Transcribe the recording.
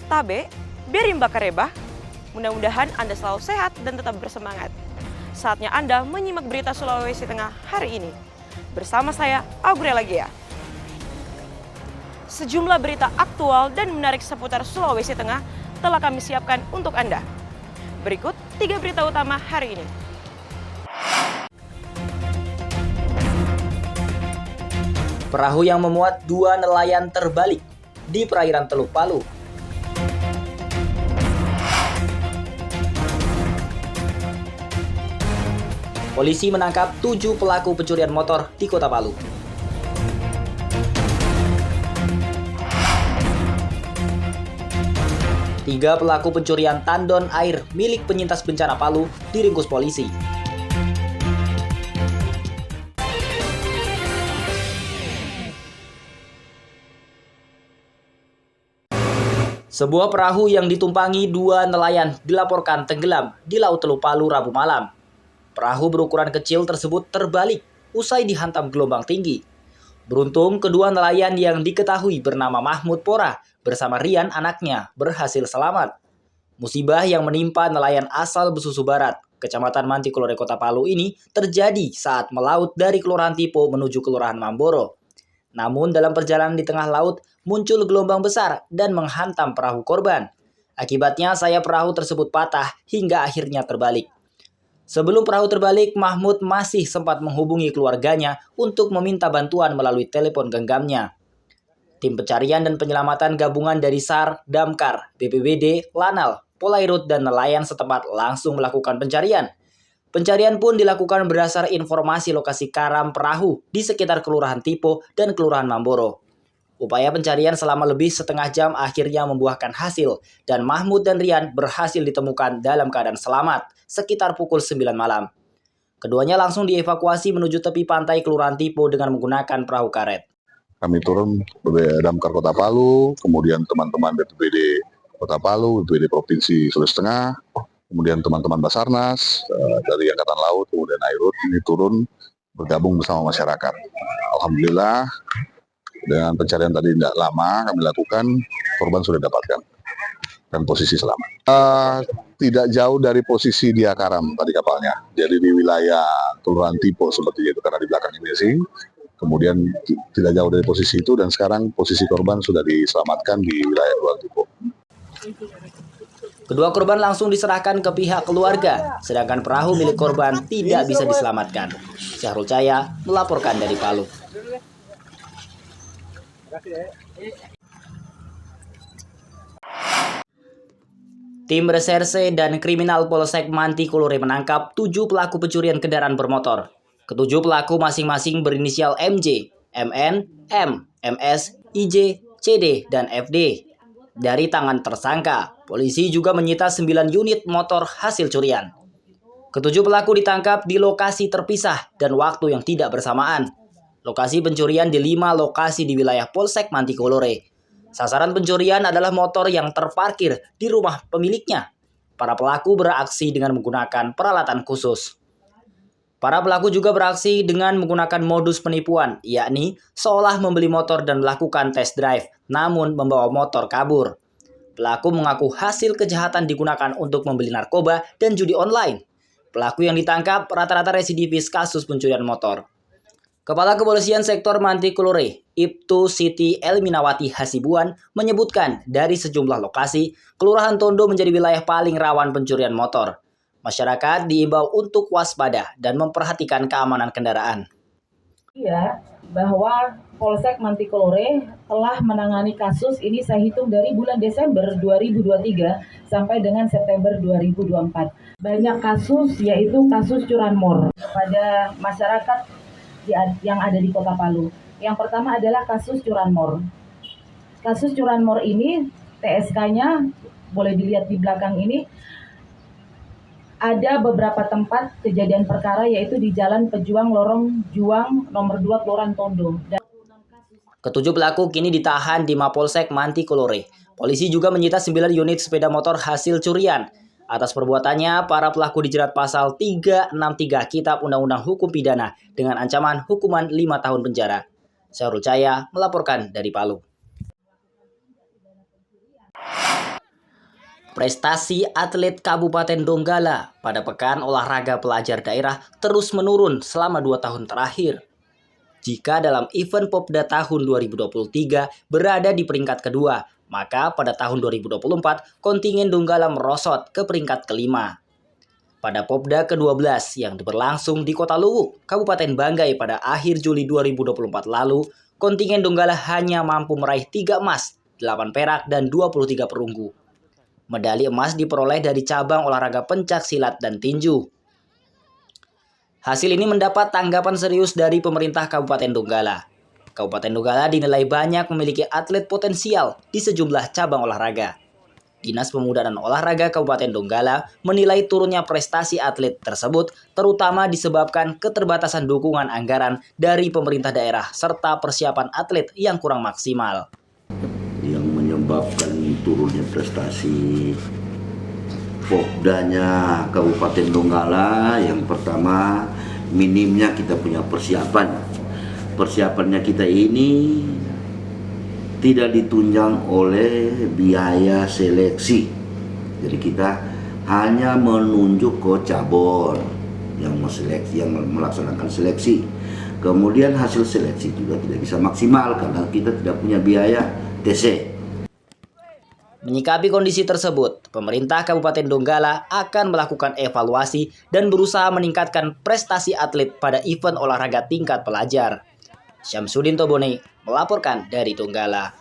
Tabe, Berimba Kareba. Mudah-mudahan Anda selalu sehat dan tetap bersemangat. Saatnya Anda menyimak berita Sulawesi Tengah hari ini. Bersama saya, Aurela Gia. Sejumlah berita aktual dan menarik seputar Sulawesi Tengah telah kami siapkan untuk Anda. Berikut 3 berita utama hari ini. Perahu yang memuat 2 nelayan terbalik di perairan Teluk Palu. Polisi menangkap 7 pelaku pencurian motor di Kota Palu. Tiga pelaku pencurian tandon air milik penyintas bencana Palu diringkus polisi. Sebuah perahu yang ditumpangi 2 nelayan dilaporkan tenggelam di Laut Teluk Palu Rabu malam. Perahu berukuran kecil tersebut terbalik usai dihantam gelombang tinggi. Beruntung kedua nelayan yang diketahui bernama Mahmud Pora bersama Rian anaknya berhasil selamat. Musibah yang menimpa nelayan asal Besusu Barat, Kecamatan Mantikulore Kota Palu ini terjadi saat melaut dari Kelurahan Tipo menuju Kelurahan Mamboro. Namun dalam perjalanan di tengah laut muncul gelombang besar dan menghantam perahu korban. Akibatnya sayap perahu tersebut patah hingga akhirnya terbalik. Sebelum perahu terbalik, Mahmud masih sempat menghubungi keluarganya untuk meminta bantuan melalui telepon genggamnya. Tim pencarian dan penyelamatan gabungan dari SAR, Damkar, BPBD, Lanal, Polairut, dan nelayan setempat langsung melakukan pencarian. Pencarian pun dilakukan berdasar informasi lokasi karam perahu di sekitar Kelurahan Tipo dan Kelurahan Mamboro. Upaya pencarian selama lebih setengah jam akhirnya membuahkan hasil dan Mahmud dan Rian berhasil ditemukan dalam keadaan selamat sekitar pukul 9 malam. Keduanya langsung dievakuasi menuju tepi pantai Kelurahan Tipo dengan menggunakan perahu karet. Kami turun Damkar Kota Palu, kemudian teman-teman BPBD Kota Palu, BPBD Provinsi Sulawesi Tengah, kemudian teman-teman Basarnas dari Angkatan Laut, kemudian Airut ini turun bergabung bersama masyarakat. Alhamdulillah dengan pencarian tadi tidak lama kami lakukan, korban sudah dapatkan dan posisi selamat. Tidak jauh dari posisi dia karam tadi kapalnya, jadi di wilayah Kelurahan Tipo seperti itu karena di belakang ini sih. Kemudian tidak jauh dari posisi itu dan sekarang posisi korban sudah diselamatkan di wilayah Kelurahan Tipo. Kedua korban langsung diserahkan ke pihak keluarga, sedangkan perahu milik korban tidak bisa diselamatkan. Syahrul Caya melaporkan dari Palu. Tim Reserse dan Kriminal Polsek Mantikulore menangkap 7 pelaku pencurian kendaraan bermotor. Ketujuh pelaku masing-masing berinisial MJ, MN, M, MS, IJ, CD, dan FD. Dari tangan tersangka, polisi juga menyita 9 unit motor hasil curian. Ketujuh pelaku ditangkap di lokasi terpisah dan waktu yang tidak bersamaan. Lokasi pencurian di 5 lokasi di wilayah Polsek Mantikulore. Sasaran pencurian adalah motor yang terparkir di rumah pemiliknya. Para pelaku beraksi dengan menggunakan peralatan khusus. Para pelaku juga beraksi dengan menggunakan modus penipuan, yakni seolah membeli motor dan melakukan test drive, namun membawa motor kabur. Pelaku mengaku hasil kejahatan digunakan untuk membeli narkoba dan judi online. Pelaku yang ditangkap rata-rata residivis kasus pencurian motor. Kepala Kepolisian Sektor Mantikulore, Ibtu Siti Elminawati Hasibuan, menyebutkan dari sejumlah lokasi, Kelurahan Tondo menjadi wilayah paling rawan pencurian motor. Masyarakat diimbau untuk waspada dan memperhatikan keamanan kendaraan. Iya, bahwa Polsek Mantikulore telah menangani kasus ini saya hitung dari bulan Desember 2023 sampai dengan September 2024. Banyak kasus yaitu kasus curanmor kepada masyarakat yang ada di Kota Palu. Yang pertama adalah kasus curanmor. Kasus curanmor ini TSK-nya boleh dilihat di belakang ini. Ada beberapa tempat kejadian perkara yaitu di Jalan Pejuang Lorong Juang nomor 2 Kelurahan Tondo. Ketujuh pelaku kini ditahan di Mapolsek Mantikulore. Polisi juga menyita 9 unit sepeda motor hasil curian. Atas perbuatannya, para pelaku dijerat pasal 363 Kitab Undang-Undang Hukum Pidana dengan ancaman hukuman 5 tahun penjara. Syahrul Caya melaporkan dari Palu. Prestasi atlet Kabupaten Donggala pada Pekan Olahraga Pelajar Daerah terus menurun selama 2 tahun terakhir. Jika dalam event Popda tahun 2023 berada di peringkat kedua, maka pada tahun 2024 kontingen Donggala merosot ke peringkat kelima. Pada Popda ke-12 yang berlangsung di Kota Luwuk, Kabupaten Banggai pada akhir Juli 2024 lalu, kontingen Donggala hanya mampu meraih 3 emas, 8 perak, dan 23 perunggu. Medali emas diperoleh dari cabang olahraga pencak silat dan tinju. Hasil ini mendapat tanggapan serius dari pemerintah Kabupaten Donggala. Kabupaten Donggala dinilai banyak memiliki atlet potensial di sejumlah cabang olahraga. Dinas Pemuda dan Olahraga Kabupaten Donggala menilai turunnya prestasi atlet tersebut terutama disebabkan keterbatasan dukungan anggaran dari pemerintah daerah serta persiapan atlet yang kurang maksimal. Yang menyebabkan turunnya prestasi Popdanya Kabupaten Donggala, yang pertama minimnya kita punya persiapan. Persiapannya kita ini tidak ditunjang oleh biaya seleksi. Jadi kita hanya menunjuk ke cabur yang melaksanakan seleksi. Kemudian hasil seleksi juga tidak bisa maksimal karena kita tidak punya biaya TC. Menyikapi kondisi tersebut, pemerintah Kabupaten Donggala akan melakukan evaluasi dan berusaha meningkatkan prestasi atlet pada event olahraga tingkat pelajar. Syamsuddin Tobone melaporkan dari Donggala.